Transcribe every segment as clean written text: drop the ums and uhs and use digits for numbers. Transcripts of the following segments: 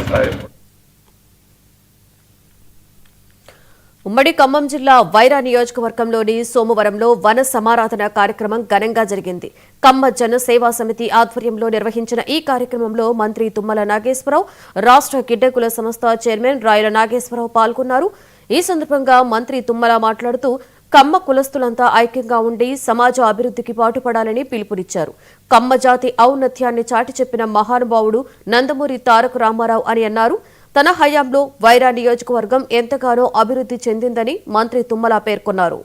అభిప్రాయం. ఉమ్మడి ఖమ్మం జిల్లా వైరా నియోజకవర్గంలోని సోమవరంలో వన సమారాధన కార్యక్రమం ఘనంగా జరిగింది. ఖమ్మ జన సేవా సమితి ఆధ్వర్యంలో నిర్వహించిన ఈ కార్యక్రమంలో మంత్రి తుమ్మల నాగేశ్వరరావు, రాష్ట్ర గిడ్డకుల సంస్థ చైర్మన్ రాయల నాగేశ్వరరావు పాల్గొన్నారు. ఈ సందర్భంగా మంత్రి తుమ్మల మాట్లాడుతూ కమ్మ కులస్తులంతా ఐక్యంగా ఉండి సమాజ అభివృద్ధికి పాటుపడాలని పిలుపునిచ్చారు. కమ్మ జాతి ఔన్నత్యాన్ని చాటి చెప్పిన మహానుభావుడు నందమూరి తారక రామారావు అని అన్నారు. తన హయాంలో వైరా నియోజకవర్గం ఎంతగానో అభివృద్ధి చెందిందని మంత్రి తుమ్మల పేర్కొన్నారు.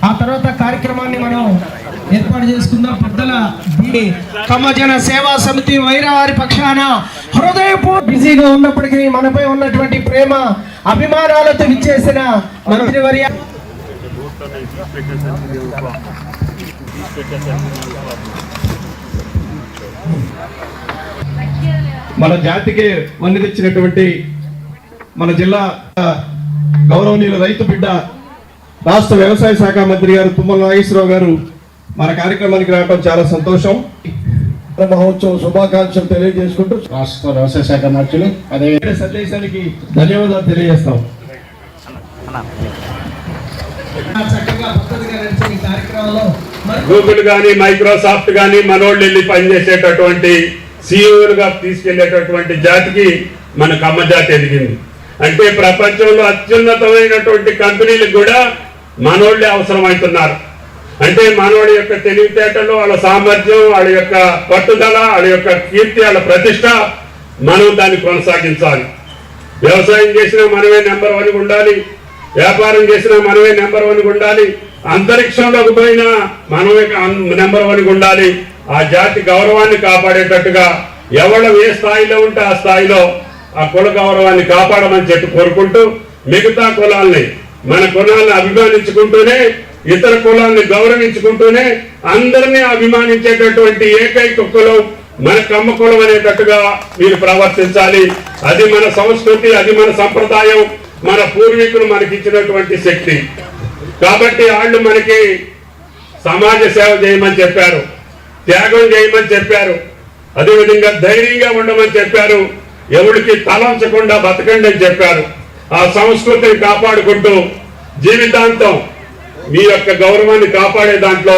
ఆ తర్వాత కార్యక్రమాన్ని మనం ఏర్పాటు చేసుకుందాం. పెద్దల ఖమ్మ జన సేవా సమితి వైరా వారి పక్షాన హృదయపూర్వక బిజీగా ఉన్నప్పటికీ మనపై ఉన్నటువంటి ప్రేమ అభిమానాలతో విచ్చేసిన మంత్రివర్య మన జాతికి వన్నె తెచ్చినటువంటి మన జిల్లా గౌరవనీయుల రైతు బిడ్డ రాష్ట్ర వ్యవసాయ శాఖ మంత్రి గారు తుమ్మల నాగేశ్వరరావు గారు మన కార్యక్రమానికి రావడం చాలా సంతోషం. మహోత్సవ శుభాకాంక్షలు తెలియజేసుకుంటూ రాష్ట్ర వ్యవసాయ శాఖ మంత్రులు అదే సందేశానికి ధన్యవాదాలు తెలియజేస్తాం. గూగుల్ గానీ మైక్రోసాఫ్ట్ గానీ మనోళ్ళు వెళ్ళి పనిచేసేటటువంటి సీఈఓలుగా తీసుకెళ్లేటటువంటి జాతికి మన కమ్మ జాతి ఎదిగింది. అంటే ప్రపంచంలో అత్యున్నతమైనటువంటి కంపెనీలకు కూడా మనోళ్ళే అవసరం అవుతున్నారు. అంటే మనోడి యొక్క తెలివితేటలు, వాళ్ళ సామర్థ్యం, వాళ్ళ యొక్క పట్టుదల, వాళ్ళ యొక్క కీర్తి, వాళ్ళ ప్రతిష్ట మనం దాన్ని కొనసాగించాలి. వ్యవసాయం చేసినా మనమే నెంబర్ 1 ఉండాలి, వ్యాపారం చేసినా మనమే నెంబర్ 1 ఉండాలి, అంతరిక్షంలోకి పోయినా మనమే నెంబర్ 1 ఉండాలి. ఆ జాతి గౌరవాన్ని కాపాడేటట్టుగా ఎవరు ఏ స్థాయిలో ఉంటే ఆ స్థాయిలో ఆ కుల గౌరవాన్ని కాపాడమని చెప్పి కోరుకుంటూ, మిగతా కులాల్ని మన కులాలను అభిమానించుకుంటూనే, ఇతర కులాలను గౌరవించుకుంటూనే అందరినీ అభిమానించేటటువంటి ఏకైక కులం మన కమ్మ కులం అనేటట్టుగా మీరు ప్రవర్తించాలి. అది మన సంస్కృతి, అది మన సంప్రదాయం, మన పూర్వీకులు మనకి ఇచ్చినటువంటి శక్తి. కాబట్టి వాళ్ళు మనకి సమాజ సేవ చేయమని చెప్పారు, త్యాగం చేయమని చెప్పారు, అదేవిధంగా ధైర్యంగా ఉండమని చెప్పారు, ఎవరికి తలంచకుండా బతకండి అని చెప్పారు. ఆ సంస్కృతిని కాపాడుకుంటూ జీవితాంతం మీ యొక్క గౌరవాన్ని కాపాడే దాంట్లో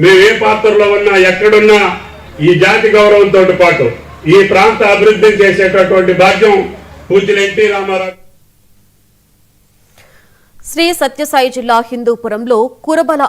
మేము ఏ పాత్రలో ఉన్నా, ఎక్కడున్నా ఈ జాతి గౌరవంతో పాటు ఈ ప్రాంత అభివృద్ధిని చేసేటటువంటి భాగ్యం పూజ్యులు ఎన్టీ రామారావు. శ్రీ సత్యసాయి జిల్లా హిందూపురంలో కురబల